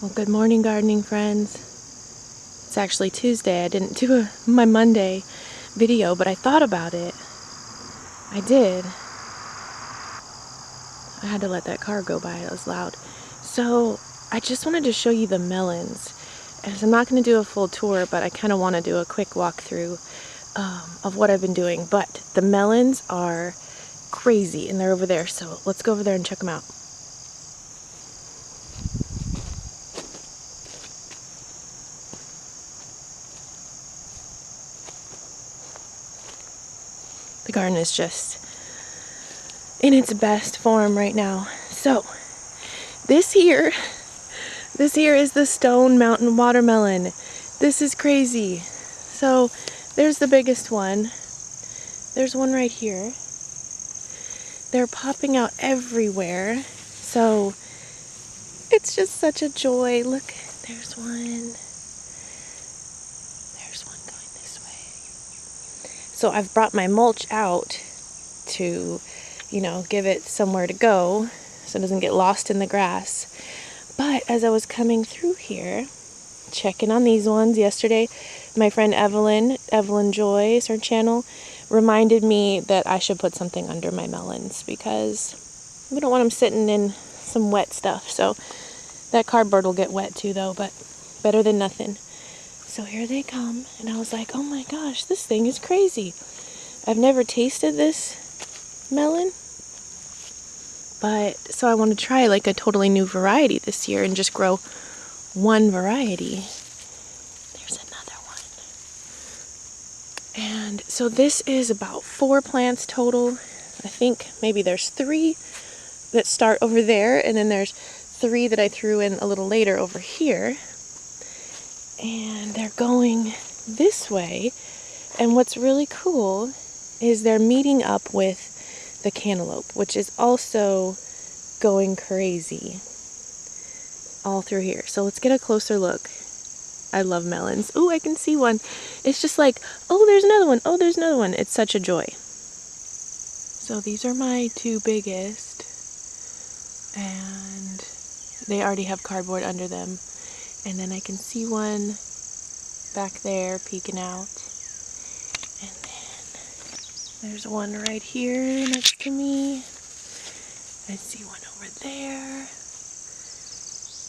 Well, good morning, gardening friends. It's actually Tuesday. I didn't do my Monday video, but I thought about it. I did. I had to let that car go by. It was loud. So I just wanted to show you the melons. As I'm not going to do a full tour, but I kind of want to do a quick walkthrough of what I've been doing. But the melons are crazy, and they're over there. So let's go over there and check them out. The garden is just in its best form right now. So this here is the Stone Mountain watermelon. This is crazy. So there's the biggest one. There's one right here. They're popping out everywhere. So it's just such a joy. Look, there's one. There's one going this way. So I've brought my mulch out to, give it somewhere to go so it doesn't get lost in the grass. But as I was coming through here, checking on these ones yesterday, my friend Evelyn Joy, is her channel, reminded me that I should put something under my melons because we don't want them sitting in some wet stuff. So that cardboard will get wet too though, but better than nothing. So here they come, and I was like, oh my gosh, this thing is crazy. I've never tasted this melon, but so I want to try like a totally new variety this year and just grow one variety. There's another one. And so this is about 4 plants total. I think maybe there's 3 that start over there, and then there's 3 that I threw in a little later over here. And they're going this way. And what's really cool is they're meeting up with the cantaloupe, which is also going crazy all through here. So let's get a closer look. I love melons. Oh, I can see one. It's just like, oh, there's another one. Oh, there's another one. It's such a joy. So these are my 2 biggest, and they already have cardboard under them. And then I can see one back there peeking out. And then there's one right here next to me. I see one over there.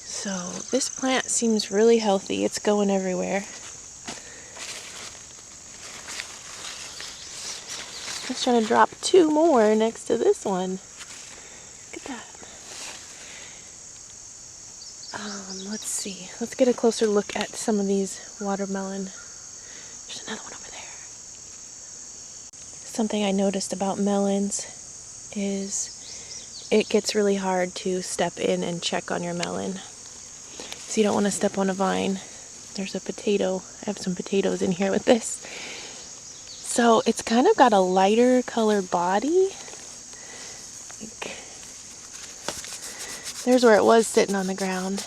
So this plant seems really healthy. It's going everywhere. I was trying to drop 2 more next to this one. Look at that. Let's see. Let's get a closer look at some of these watermelon. There's another one over there. Something I noticed about melons is it gets really hard to step in and check on your melon. So you don't want to step on a vine. There's a potato. I have some potatoes in here with this. So it's kind of got a lighter colored body. There's where it was sitting on the ground.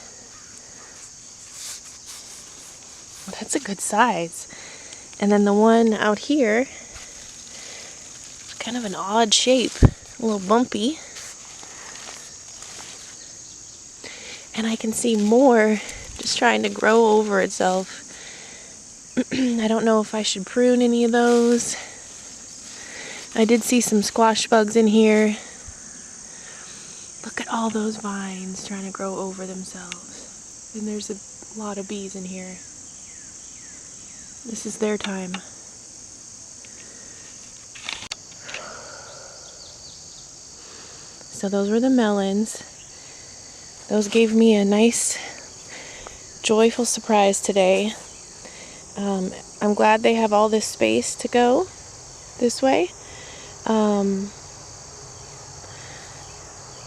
Well, that's a good size. And then the one out here, kind of an odd shape, a little bumpy. And I can see more just trying to grow over itself. I don't know if I should prune any of those. I did see some squash bugs in here. Look at all those vines trying to grow over themselves. And there's a lot of bees in here. This is their time. So those were the melons. Those gave me a nice, joyful surprise today. I'm glad they have all this space to go this way.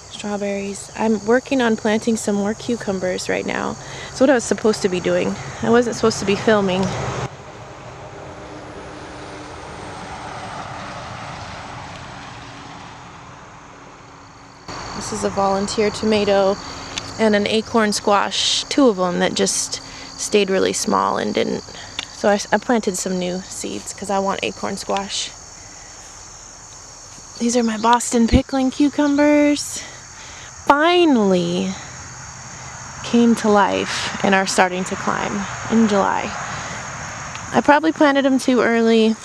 Strawberries. I'm working on planting some more cucumbers right now. That's what I was supposed to be doing. I wasn't supposed to be filming. This is a volunteer tomato and an acorn squash, 2 of them that just stayed really small and didn't. So I planted some new seeds because I want acorn squash. These are my Boston pickling cucumbers. Finally, came to life and are starting to climb in July. I probably planted them too early,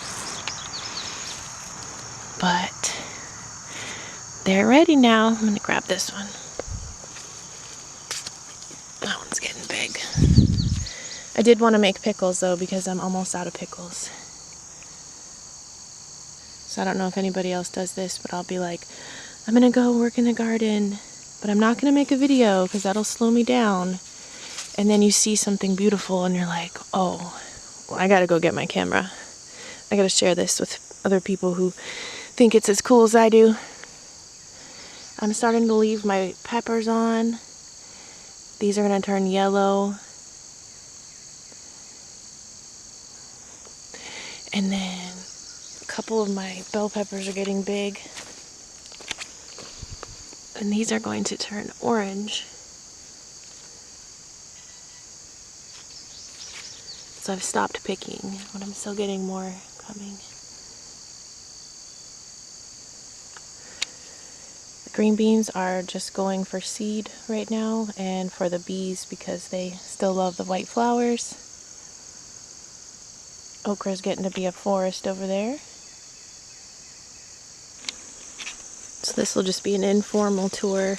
but they're ready now. I'm gonna grab this one. That one's getting big. I did want to make pickles though because I'm almost out of pickles. So I don't know if anybody else does this, but I'll be like, I'm gonna go work in the garden, but I'm not gonna make a video because that'll slow me down. And then you see something beautiful and you're like, oh, well, I gotta go get my camera. I gotta share this with other people who think it's as cool as I do. I'm starting to leave my peppers on. These are gonna turn yellow. And then a couple of my bell peppers are getting big. And these are going to turn orange. So I've stopped picking, but I'm still getting more coming. The green beans are just going for seed right now and for the bees because they still love the white flowers. Okra is getting to be a forest over there. So this will just be an informal tour.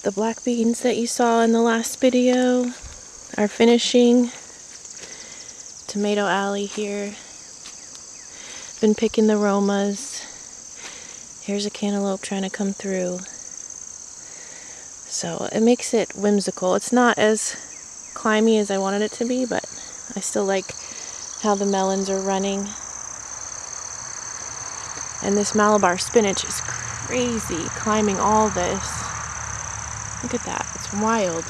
The black beans that you saw in the last video are finishing. Tomato alley here. Been picking the Romas. Here's a cantaloupe trying to come through. So it makes it whimsical. It's not as climby as I wanted it to be, but I still like how the melons are running. And this malabar spinach is crazy, climbing all this. Look at that, it's wild.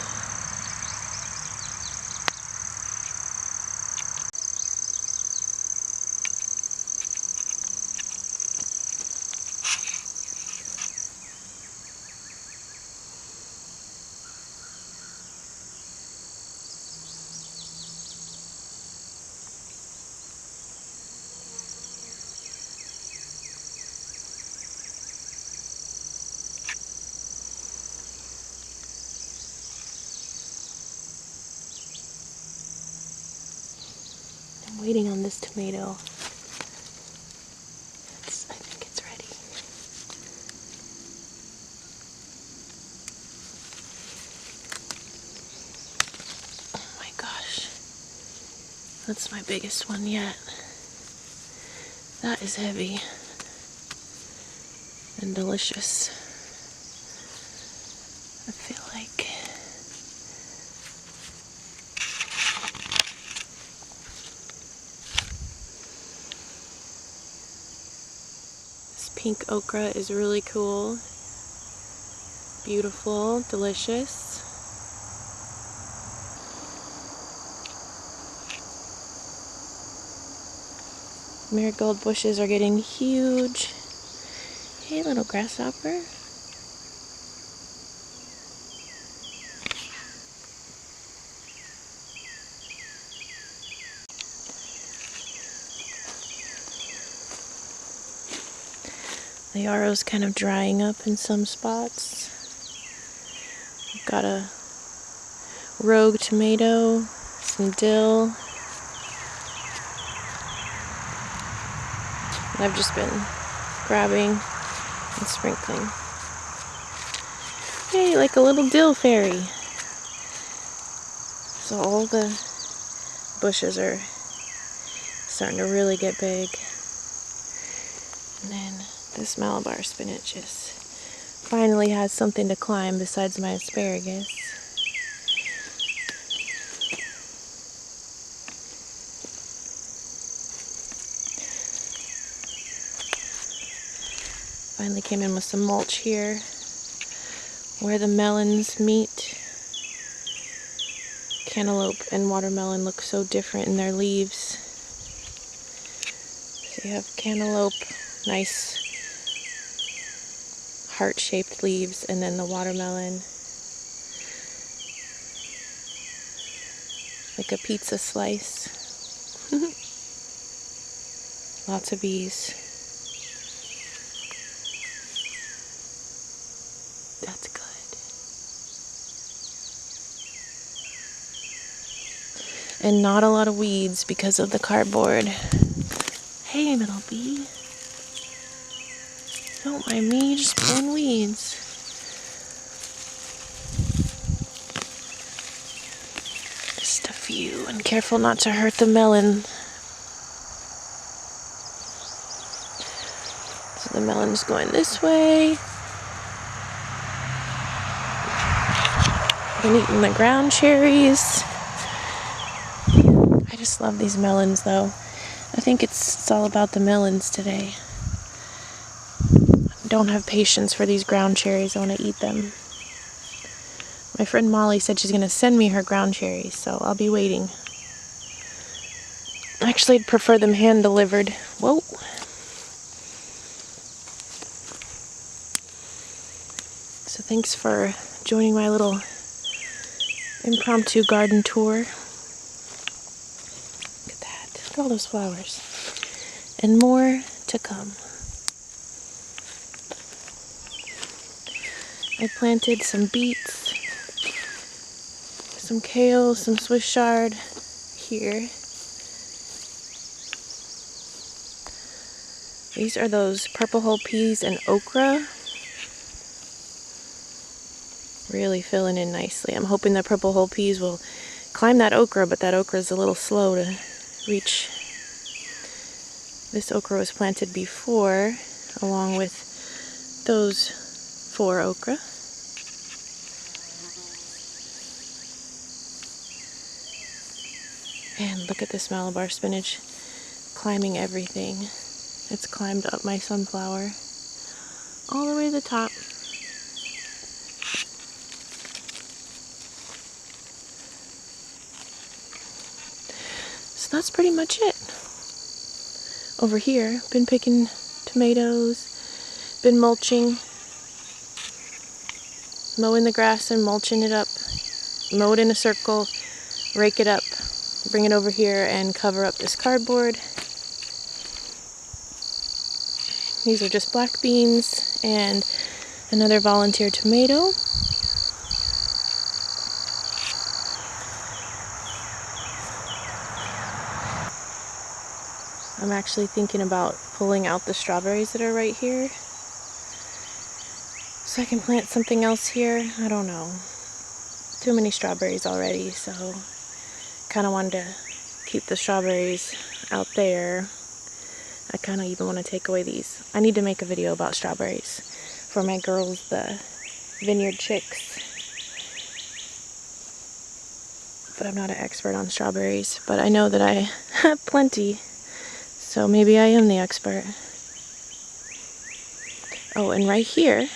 I'm waiting on this tomato. I think it's ready. Oh my gosh. That's my biggest one yet. That is heavy and delicious. I feel like this pink okra is really cool. Beautiful, delicious. Marigold bushes are getting huge. Hey, little grasshopper. The yarrow's kind of drying up in some spots. I've got a rogue tomato, some dill. And I've just been grabbing and sprinkling. Hey, like a little dill fairy. So all the bushes are starting to really get big. And then this malabar spinach is finally has something to climb besides my asparagus. Finally came in with some mulch here where the melons meet. Cantaloupe and watermelon look so different in their leaves. So you have cantaloupe, nice heart-shaped leaves, and then the watermelon, like a pizza slice. Lots of bees. That's good. and not a lot of weeds because of the cardboard. Hey, little bee. Don't mind me, just pulling weeds. Just a few, and careful not to hurt the melon. So the melon's going this way. Been eating the ground cherries. I just love these melons though. I think it's all about the melons today. I don't have patience for these ground cherries. I want to eat them. My friend Molly said she's going to send me her ground cherries, so I'll be waiting. Actually, I'd prefer them hand delivered. Whoa. So thanks for joining my little impromptu garden tour. Look at that. Look at all those flowers. And more to come. I planted some beets, some kale, some Swiss chard here. These are those purple hull peas and okra. Really filling in nicely. I'm hoping the purple hull peas will climb that okra, but that okra is a little slow to reach. This okra was planted before, along with those 4 okra. And look at this malabar spinach climbing everything. It's climbed up my sunflower all the way to the top. So that's pretty much it. Over here, been picking tomatoes, been mulching, mowing the grass and mulching it up, mow it in a circle, rake it up, bring it over here and cover up this cardboard. These are just black beans and another volunteer tomato. I'm actually thinking about pulling out the strawberries that are right here, so I can plant something else here. I don't know. Too many strawberries already, so kind of wanted to keep the strawberries out there. I kind of even want to take away these. I need to make a video about strawberries for my girls, the vineyard chicks. But I'm not an expert on strawberries, but I know that I have plenty. So maybe I am the expert. Oh, and right here,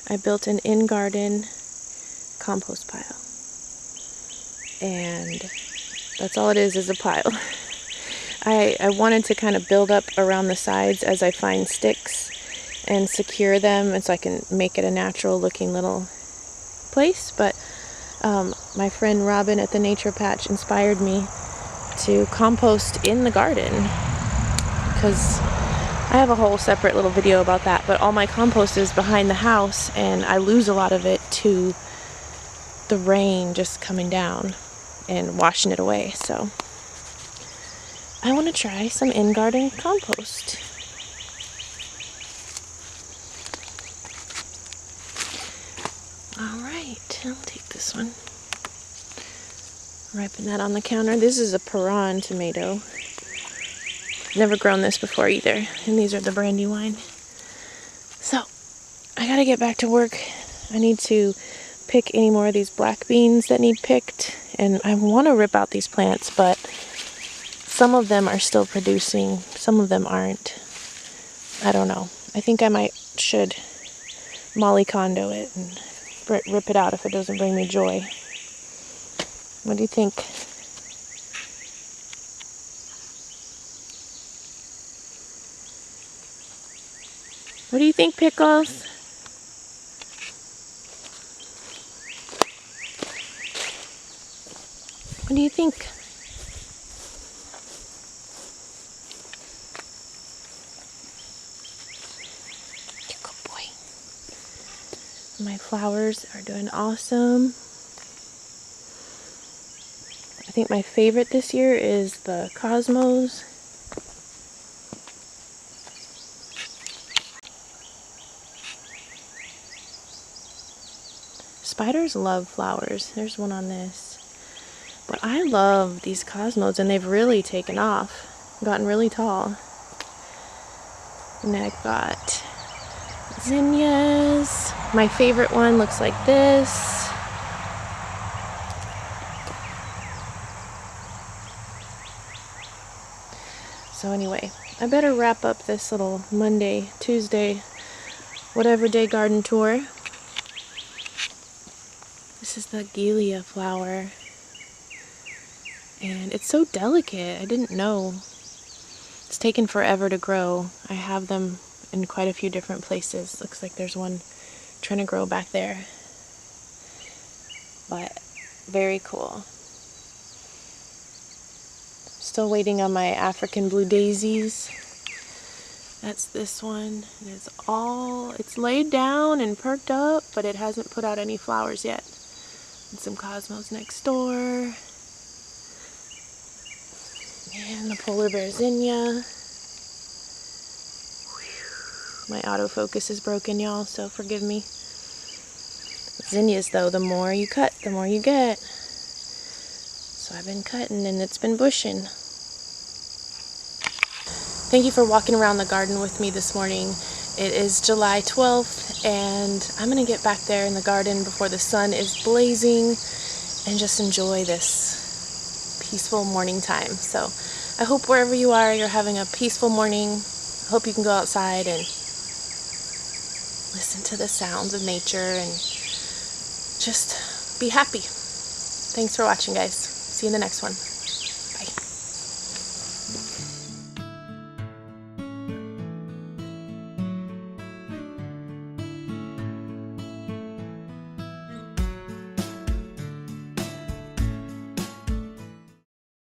I built an in-garden compost pile. And that's all it is a pile. I wanted to kind of build up around the sides as I find sticks and secure them, and so I can make it a natural looking little place. But my friend Robin at the Nature Patch inspired me to compost in the garden, because I have a whole separate little video about that, but all my compost is behind the house and I lose a lot of it to the rain just coming down and washing it away. So I want to try some in-garden compost. Alright, I'll take this one. Ripen that on the counter. This is a Peron tomato. Never grown this before either. And these are the Brandywine. So, I gotta get back to work. I need to pick any more of these black beans that need picked. And I want to rip out these plants, but some of them are still producing. Some of them aren't. I don't know. I think I should Molly Kondo it and rip it out if it doesn't bring me joy. What do you think? What do you think, Pickles? What do you think? Good boy. My flowers are doing awesome. I I think my favorite this year is the cosmos. Spiders love flowers. There's one on this. But I love these cosmos, and they've really taken off, gotten really tall. And I've got zinnias. My favorite one looks like this. So anyway, I better wrap up this little Monday, Tuesday, whatever day garden tour. This is the Gilia flower. And it's so delicate. I didn't know. It's taken forever to grow. I have them in quite a few different places. Looks like there's one trying to grow back there. But very cool. Still waiting on my African blue daisies. That's this one. And it's laid down and perked up, but it hasn't put out any flowers yet. And some cosmos next door. And the polar bear zinnia. My autofocus is broken, y'all, so forgive me. Zinnias, though, the more you cut, the more you get. So I've been cutting, and it's been bushing. Thank you for walking around the garden with me this morning. It is July 12th, and I'm going to get back there in the garden before the sun is blazing and just enjoy this peaceful morning time. So I hope wherever you are, you're having a peaceful morning. I hope you can go outside and listen to the sounds of nature and just be happy. Thanks for watching, guys. See you in the next one.